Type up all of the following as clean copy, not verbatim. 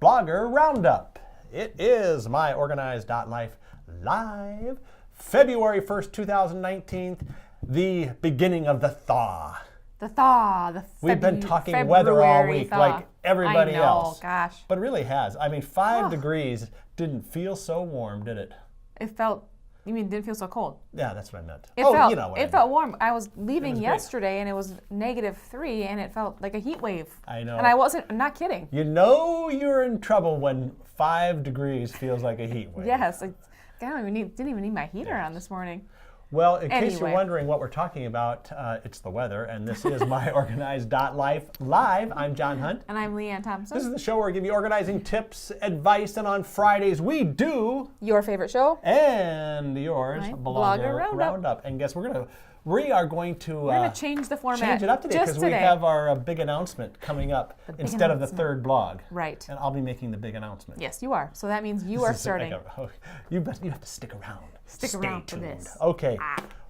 Blogger Roundup. It is myOrganized.life live, February 1st, 2019, the beginning of the thaw. We've been talking February weather all week thaw. like everybody else. Gosh. But it really has. I mean, 5 degrees didn't feel so warm, did it? It felt, you mean it didn't feel so cold? Yeah, that's what I meant. It felt warm. I was leaving yesterday and it was -3 and it felt like a heat wave. I know. And I'm not kidding. You know you're in trouble when 5 degrees feels like a heat wave. Yes. I didn't even need my heater on this morning. Well, in case you're wondering what we're talking about, it's the weather, and this is myOrganized.life live. I'm John Hunt. And I'm Leanne Thompson. This is the show where we give you organizing tips, advice, and on Fridays we do your favorite show and yours, right. Blogger Roundup. And guess we are going to change the format. Change it up today because we have our big announcement coming up instead of the third blog. Right. And I'll be making the big announcement. Yes, you are. So that means you are starting. You have to stick around. Stay around for this. Okay.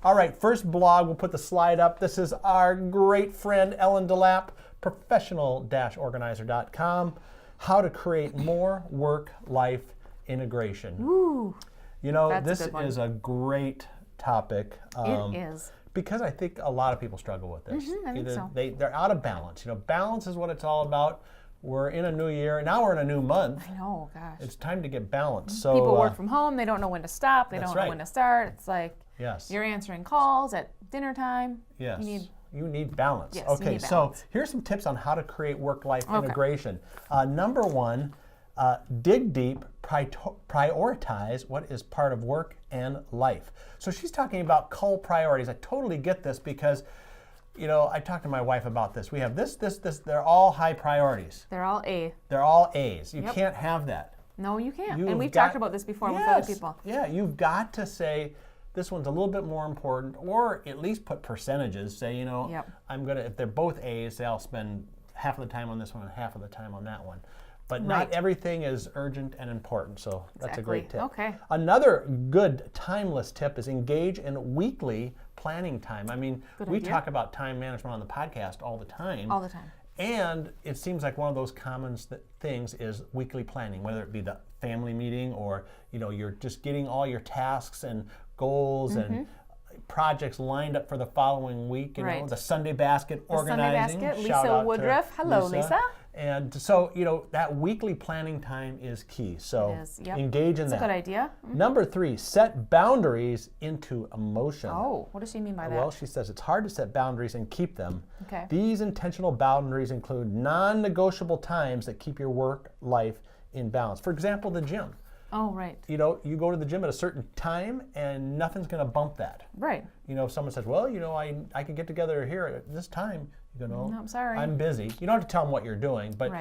All right, first blog, we'll put the slide up. This is our great friend Ellen DeLapp, professional-organizer.com, how to create more work-life integration. Ooh, you know, this is a great topic. It is. Because I think a lot of people struggle with this. I think so. They're out of balance. You know, balance is what it's all about. We're in a new year. Now we're in a new month. I know, gosh. It's time to get balanced. So people work from home. They don't know when to stop. They don't know when to start. It's like you're answering calls at dinner time. Yes. You need balance. Yes, okay, you need balance. So here's some tips on how to create work-life integration. Number one, dig deep, prioritize what is part of work and life. So she's talking about cull priorities. I totally get this because you know, I talked to my wife about this. We have this. They're all high priorities. They're all A. They're all A's. You can't have that. No, you can't. And we've talked about this before with other people. Yeah, you've got to say, this one's a little bit more important, or at least put percentages. Say, you know, if they're both A's, say I'll spend half of the time on this one and half of the time on that one. But not everything is urgent and important, so that's a great tip. Okay. Another good timeless tip is engage in weekly planning time. I mean, we talk about time management on the podcast all the time. All the time. And it seems like one of those common things is weekly planning, whether it be the family meeting or, you know, you're just getting all your tasks and goals and projects lined up for the following week. You know, the Sunday basket organizing. Sunday basket, Lisa Woodruff. Hello, Lisa. And so, you know, that weekly planning time is key. So engage in that. That's a good idea. Number 3, set boundaries into emotion. Oh, what does she mean by that? Well, she says it's hard to set boundaries and keep them. Okay. These intentional boundaries include non-negotiable times that keep your work life in balance. For example, the gym. Oh, right. You know, you go to the gym at a certain time and nothing's going to bump that. Right. You know, if someone says, well, you know, I can get together here at this time, you go, no, I'm sorry. I'm busy. You don't have to tell them what you're doing, but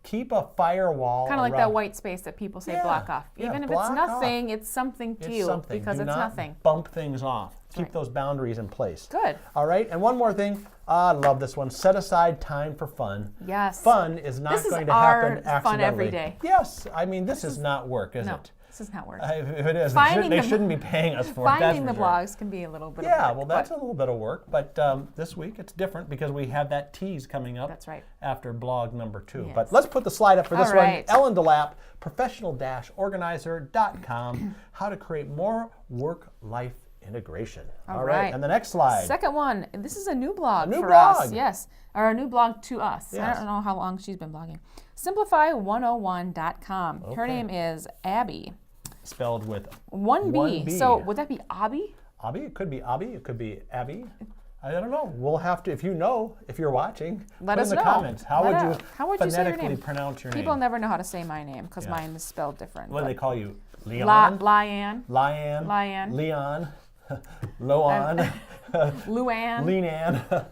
keep a firewall kind of like that white space that people say block off. Even if it's nothing, off. It's something to it's you something. because Do it's not nothing. Bump things off. Keep those boundaries in place. Good. All right, and one more thing. I love this one. Set aside time for fun. Yes. Fun is not going to happen accidentally. Fun every day. Yes. I mean, this is not work, is it? This is not work. If it is, they shouldn't be paying us for it. Finding the blogs can be a little bit of work. Yeah, well, that's a little bit of work. But this week it's different because we have that tease coming up after blog number 2. But let's put the slide up for this one. Ellen DeLapp, professional-organizer.com, how to create more work-life integration. All right. And the next slide. Second one. This is a new blog for us. Yes. Or a new blog to us. Yes. I don't know how long she's been blogging. Simplify101.com. Her name is Abby. Spelled with 1B. So would that be Abby? Abby? It could be Abby. It could be Abby. I don't know. We'll have to, if you know, if you're watching, let put us in the know. comments. How would you phonetically pronounce your name? People never know how to say my name because mine is spelled different. What do they call you? Leon? Lyanne. Leon. Loan. Luann. Leanne.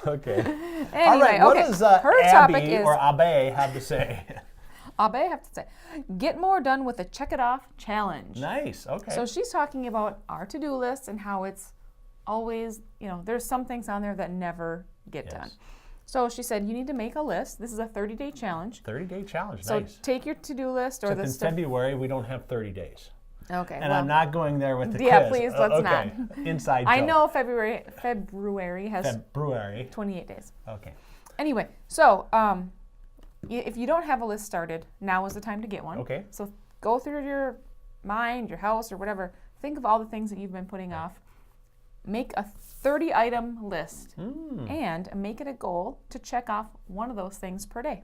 Okay. Anyway, all right. What does Abby or Abe have to say? Abe have to say, get more done with the check it off challenge. Nice. Okay. So she's talking about our to-do list and how it's always, you know, there's some things on there that never get done. So she said you need to make a list. This is a 30-day challenge. 30-day challenge. So nice. take your to-do list or in February we don't have 30 days. Okay. And I'm not going there with the quiz. Yeah, please, let's not. Inside joke. I know February has 28 days. Okay. Anyway, so if you don't have a list started, now is the time to get one. Okay. So go through your mind, your house, or whatever. Think of all the things that you've been putting off. Make a 30-item list and make it a goal to check off one of those things per day.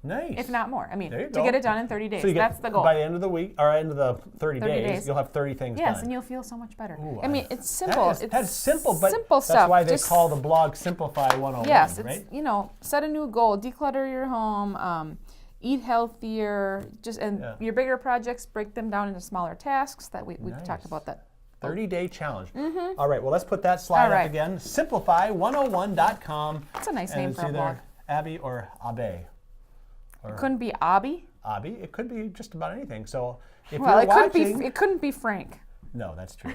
Nice. If not more. I mean, There you to go. get it done in 30 days. So That's the goal. By the end of the week, or end of the 30 days, you'll have 30 things done. Yes, and you'll feel so much better. Ooh, I mean, it's simple. That's simple, but simple that's stuff. why they Just- call the blog Simplify 101, Yes, it's, right? set a new goal, declutter your home, eat healthier, your bigger projects, break them down into smaller tasks. That we've talked about that. 30-day challenge. All right, well, let's put that slide up again. Simplify101.com. That's a nice name and for it's a blog. either Abby or Abe. It couldn't be Abby. Abby, it could be just about anything. So if Well, you're it watching, it couldn't be Frank. no, that's true.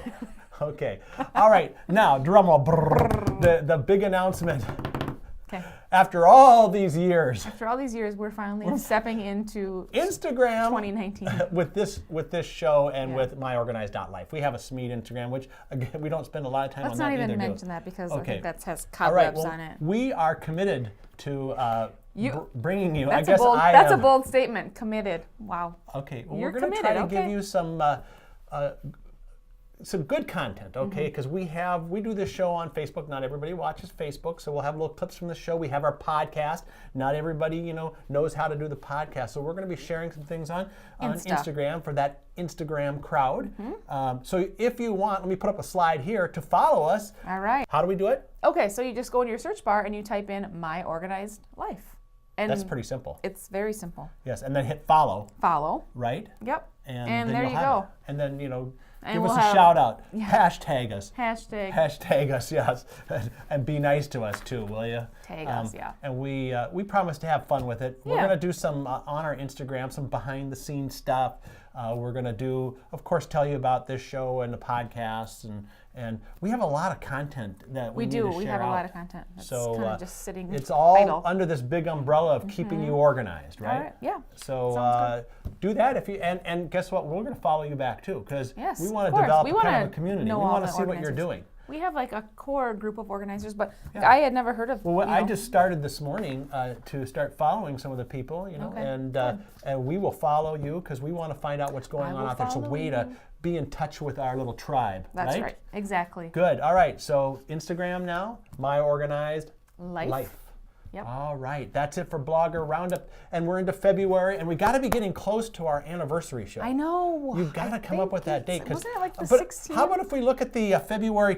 Okay, all right. Now, drum roll. The big announcement. Okay. After all these years, After all these years, we're finally stepping into Instagram 2019. with this show and with myOrganized.life. We have a SMED Instagram, which again we don't spend a lot of time Let's on. not that even either, mention that because I Okay. think that has All right, cobwebs well, on it. we are committed to bringing you. That's I guess that's a bold statement. Committed. Wow. Okay, well, You're we're going to try to committed, give you some good content, okay? Because we do this show on Facebook. Not everybody watches Facebook, so we'll have little clips from the show. We have our podcast. Not everybody, knows how to do the podcast, so we're going to be sharing some things on Instagram for that Instagram crowd. So if you want, let me put up a slide here to follow us. All right. How do we do it? Okay, so you just go into your search bar and you type in My Organized Life. And That's pretty simple. It's very simple. Yes, and then hit follow, Follow. right? Yep. And And then there you'll you have go. it. And then, And give we'll us a have- shout out. Hashtag us. Hashtag Us, yes, and be nice to us too, will you? tag us, yeah. And we promise to have fun with it. We're Yeah. going to do some on our Instagram, some behind the scenes stuff. We're going to do, of course, tell you about this show and the podcasts, and we have a lot of content that we need to share We have a out. lot of content. That's So kind of just sitting it's all idle. under this big umbrella of keeping you organized, right? All right, yeah. So Sounds do that if you and guess what? We're going to follow you back too because Yes, we want of to course. develop We kind wanna of a community. We know all want to the see what you're organizers. doing. We have like a core group of organizers, but I had never heard of. Well, I just started this morning to start following some of the people, Okay, and we will follow you because we want to find out what's going I on will out there. It's a follow way to be in touch with our little tribe. That's right. Exactly. Good. All right. So Instagram now, My Organized Life. Yep. All right. That's it for Blogger Roundup, and we're into February, and we got to be getting close to our anniversary show. I know. You've got to come up with that date. Wasn't it like the but 16th? How about if we look at the February?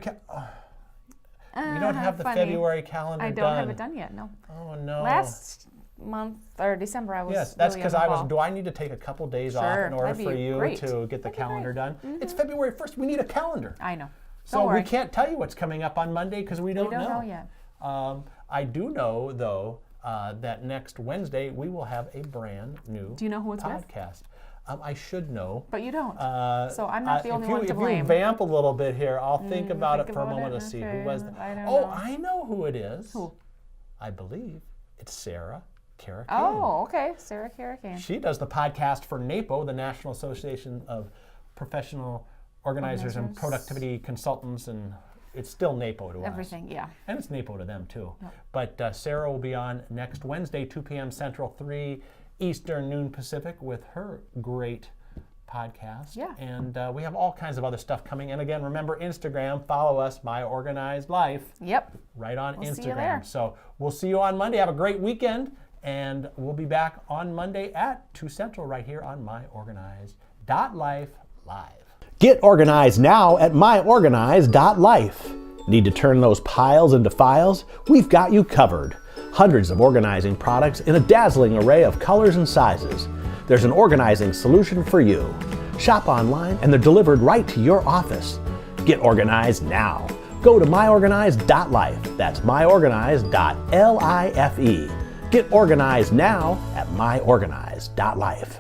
We don't have the funny. February calendar I done. don't have it done yet. No. Oh no. Last month or December, I was. Yes, that's really because on the I was. ball. Do I need to take a couple days off Sure, in order that'd for be you great. to get the That'd be calendar great. done? It's February 1st. We need a calendar. I know. So Don't worry. we can't tell you what's coming up on Monday because we don't We don't know yet. I do know though that next Wednesday we will have a brand new Do you know who it's with? podcast. I should know. But you don't. So I'm Uh, not the only one to If you blame. vamp a little bit here, I'll think about think it for a about moment it, to see okay, who was. I don't Oh, know. I know who it is. Who? I believe it's Sarah Karakane. Oh, okay. Sarah Karakane. She does the podcast for NAPO, the National Association of Professional Organizers and Productivity Consultants, and it's still NAPO to us. Everything, yeah. And it's NAPO to them too. But Sarah will be on next Wednesday, 2 p.m. Central, 3 Eastern, noon Pacific, with her great podcast. Yeah. And we have all kinds of other stuff coming. And again, remember Instagram, follow us, My Organized Life, Yep. right on We'll Instagram. see you there. So we'll see you on Monday. Have a great weekend. And we'll be back on Monday at 2 Central right here on myOrganized.life live. Get organized now at myOrganized.life. Need to turn those piles into files? We've got you covered. Hundreds of organizing products in a dazzling array of colors and sizes. There's an organizing solution for you. Shop online and they're delivered right to your office. Get organized now. Go to myOrganized.life. That's myOrganized.life. Get organized now at myOrganized.life.